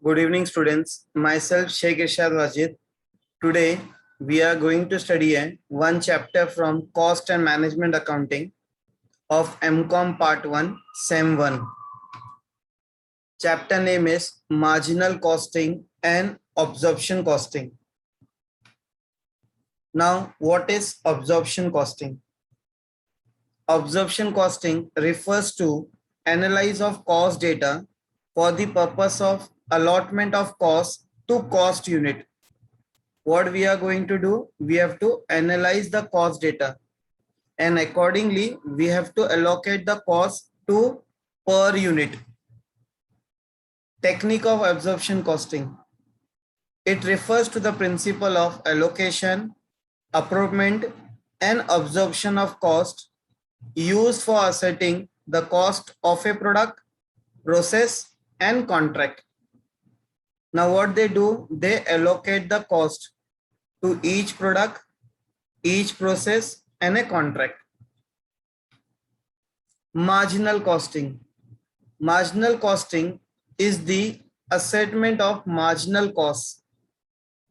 Good evening, students. Myself, Shaikh Irshad Wajid. Today, we are going to study one chapter from Cost and Management Accounting of MCom Part 1, Sem 1. Chapter name is Marginal Costing and Absorption Costing. Now, what is absorption costing? Absorption costing refers to analysis of cost data for the purpose of allotment of cost to cost unit. What we are going to do, we have to analyze the cost data and accordingly we have to allocate the cost to per unit. Technique of absorption costing. It refers to the principle of allocation, apportionment and absorption of cost used for ascertaining the cost of a product, process and contract. Now what they do, they allocate the cost to each product, each process and a contract. Marginal costing. Marginal costing is the assessment of marginal costs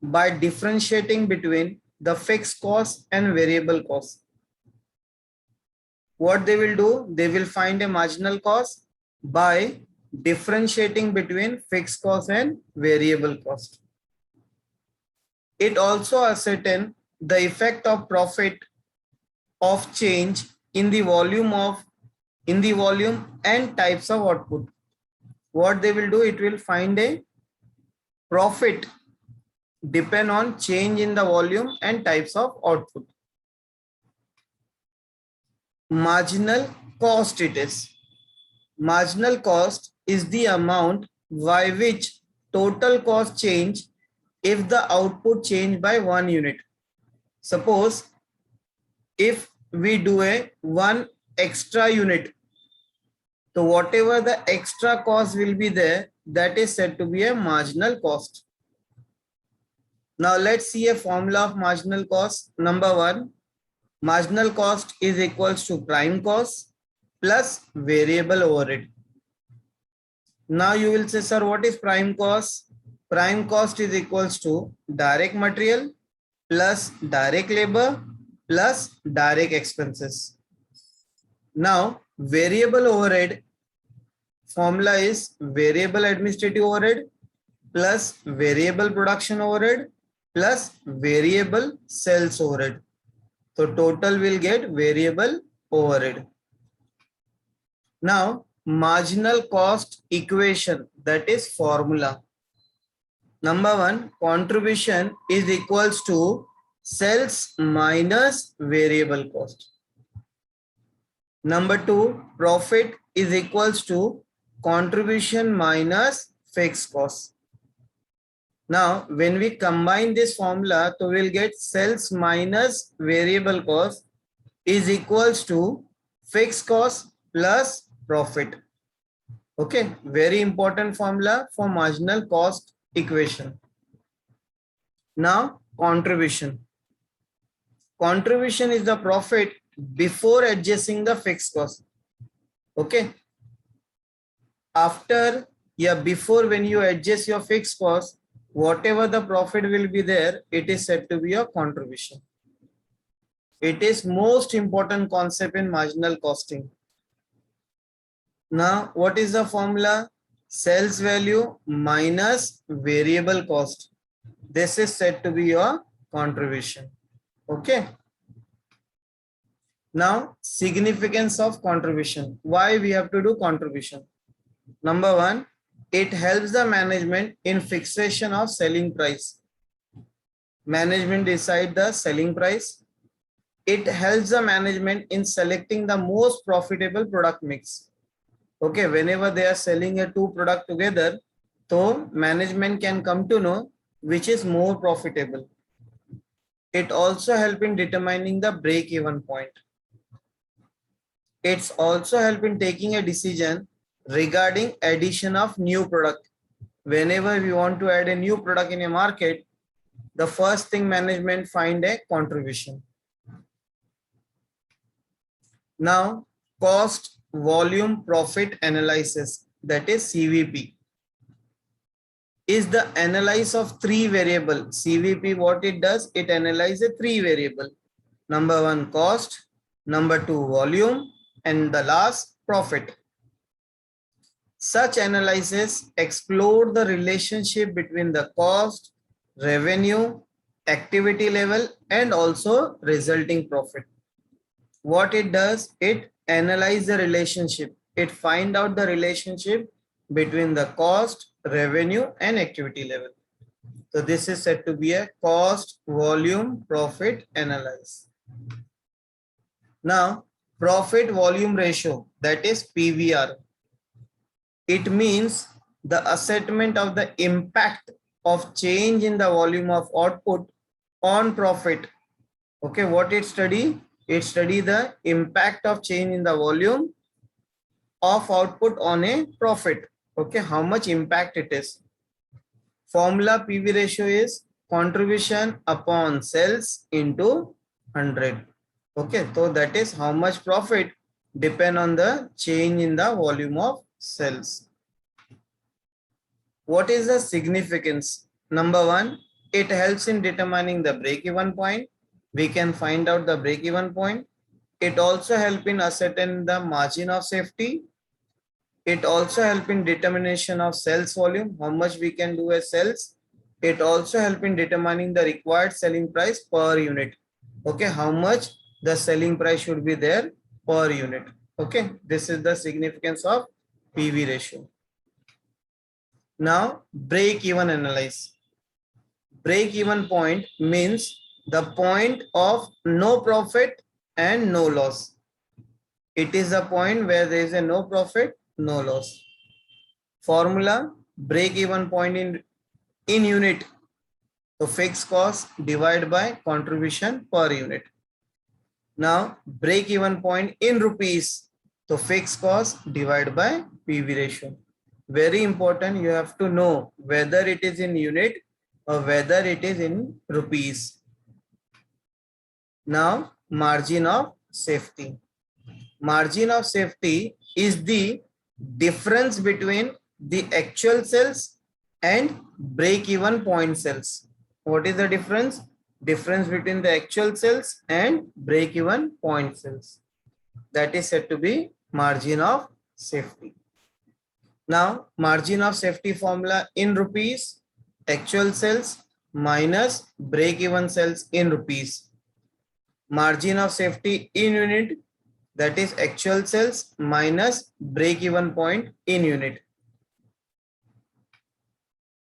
by differentiating between the fixed cost and variable cost. What they will do, they will find a marginal cost by differentiating between fixed cost and variable cost. It also ascertain the effect of profit of change in the volume and types of output. What they will do, it will find a profit depend on change in the volume and types of output. Marginal cost it is. Marginal cost is the amount by which total cost change if the output change by 1 unit. Suppose if we do a 1 extra unit, so whatever the extra cost will be there, that is said to be a marginal cost. Now let's see a formula of marginal cost. Number 1, marginal cost is equals to prime cost plus variable overhead. Now you will say, sir, what is prime cost? Prime cost is equals to direct material plus direct labor plus direct expenses. Now variable overhead formula is variable administrative overhead plus variable production overhead plus variable sales overhead. So total will get variable overhead. Now marginal cost equation, that is formula. Number 1, contribution is equals to sales minus variable cost. Number 2, profit is equals to contribution minus fixed cost. Now when we combine this formula, so we'll get sales minus variable cost is equals to fixed cost plus profit. Okay, very important formula for marginal cost equation. Now contribution. Contribution is the profit before adjusting the fixed cost. Okay, after, before when you adjust your fixed cost, whatever the profit will be there, it is said to be your contribution. It is most important concept in marginal costing. Now what is the formula? Sales value minus variable cost. This is said to be your contribution. Okay. Now significance of contribution. Why we have to do contribution? Number 1, it helps the management in fixation of selling price. Management decide the selling price. It helps the management in selecting the most profitable product mix. Okay, whenever they are selling a 2 product together, so management can come to know which is more profitable. It also helps in determining the break-even point. It's also help in taking a decision regarding addition of new product. Whenever we want to add a new product in a market, the first thing management find a contribution. Now cost volume profit analysis, that is CVP. is the analysis of three variable. CVP, what it does, it analyzes three variable. Number one, cost. Number two, volume. And the last, profit. Such analysis explore the relationship between the cost, revenue, activity level, and also resulting profit. What it does, it analyze the relationship. It find out the relationship between the cost, revenue, and activity level. So this is said to be a cost, volume, profit analysis. Now, profit volume ratio, that is PVR. It means the assessment of the impact of change in the volume of output on profit. Okay, what it study? It study the impact of change in the volume of output on a profit. Okay, how much impact it is. Formula PV ratio is contribution upon sales into 100. Okay, so that is how much profit depend on the change in the volume of sales. What is the significance? Number one, it helps in determining the break-even point. We can find out the break-even point. It also helps in ascertaining the margin of safety. It also helps in determination of sales volume, how much we can do as sales. It also helps in determining the required selling price per unit. Okay, how much the selling price should be there per unit. Okay, this is the significance of PV ratio. Now, break-even analysis. Break-even point means the point of no profit and no loss. It is the point where there is a no profit, no loss. Formula, break-even point in unit. So fixed cost divided by contribution per unit. Now, break-even point in rupees. So fixed cost divided by PV ratio. Very important, you have to know whether it is in unit or whether it is in rupees. Now, margin of safety. Margin of safety is the difference between the actual sales and break-even point sales. What is the difference? Difference between the actual sales and break-even point sales. That is said to be margin of safety. Now, margin of safety formula in rupees, actual sales minus break-even sales in rupees. Margin of safety in unit, that is actual sales minus break-even point in unit.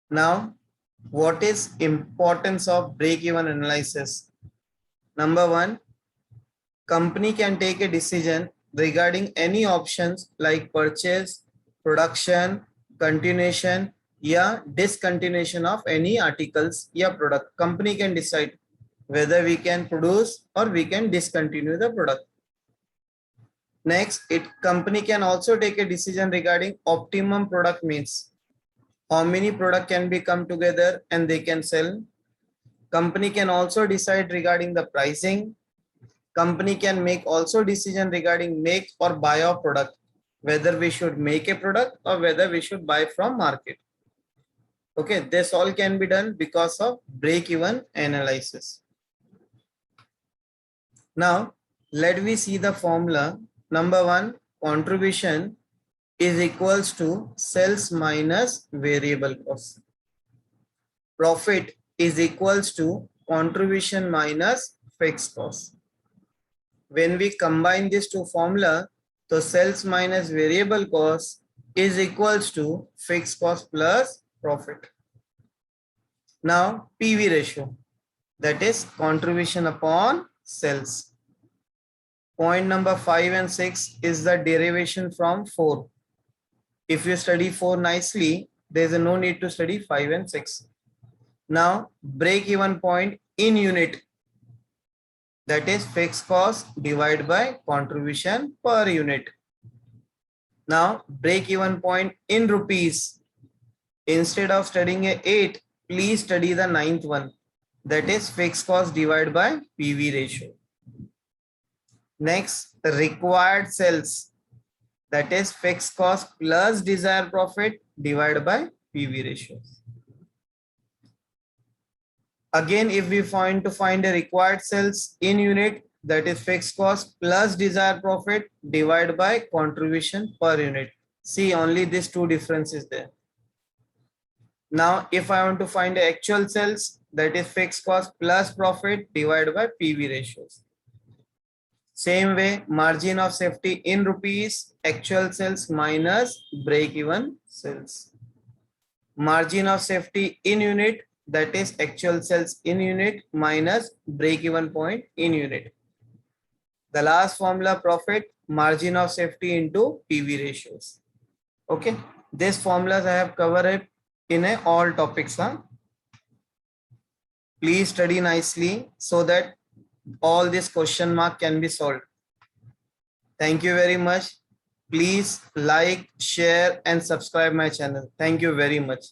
Now, what is importance of break-even analysis? Number one, company can take a decision regarding any options like purchase, production, continuation, या discontinuation of any articles या product. Company can decide whether we can produce or we can discontinue the product. Next, company can also take a decision regarding optimum product means. How many product can be come together and they can sell. Company can also decide regarding the pricing. Company can make also decision regarding make or buy of product, whether we should make a product or whether we should buy from market. Okay, this all can be done because of break-even analysis. Now, let me see the formula. Number one, contribution is equals to sales minus variable cost. Profit is equals to contribution minus fixed cost. When we combine these two formula, so sales minus variable cost is equals to fixed cost plus profit. Now, PV ratio, that is contribution upon sales. Point number 5 and 6 is the derivation from 4. If you study 4 nicely, there is no need to study 5 and 6. Now, break-even point in unit, that is fixed cost divided by contribution per unit. Now, break-even point in rupees. Instead of studying a 8, please study the 9th one. That is fixed cost divided by PV ratio. Next, required sales. That is fixed cost plus desired profit divided by PV ratio. Again, if we find a required sales in unit, that is fixed cost plus desired profit divided by contribution per unit. See, only these two differences there. Now, if I want to find the actual sales, that is fixed cost plus profit divided by PV ratios. Same way, margin of safety in rupees, actual sales minus break-even sales. Margin of safety in unit, that is actual sales in unit minus break-even point in unit. The last formula, profit, margin of safety into PV ratios. Okay, these formulas I have covered in all topics. Please study nicely so that all this question mark can be solved. Thank you very much. Please like, share and subscribe my channel. Thank you very much.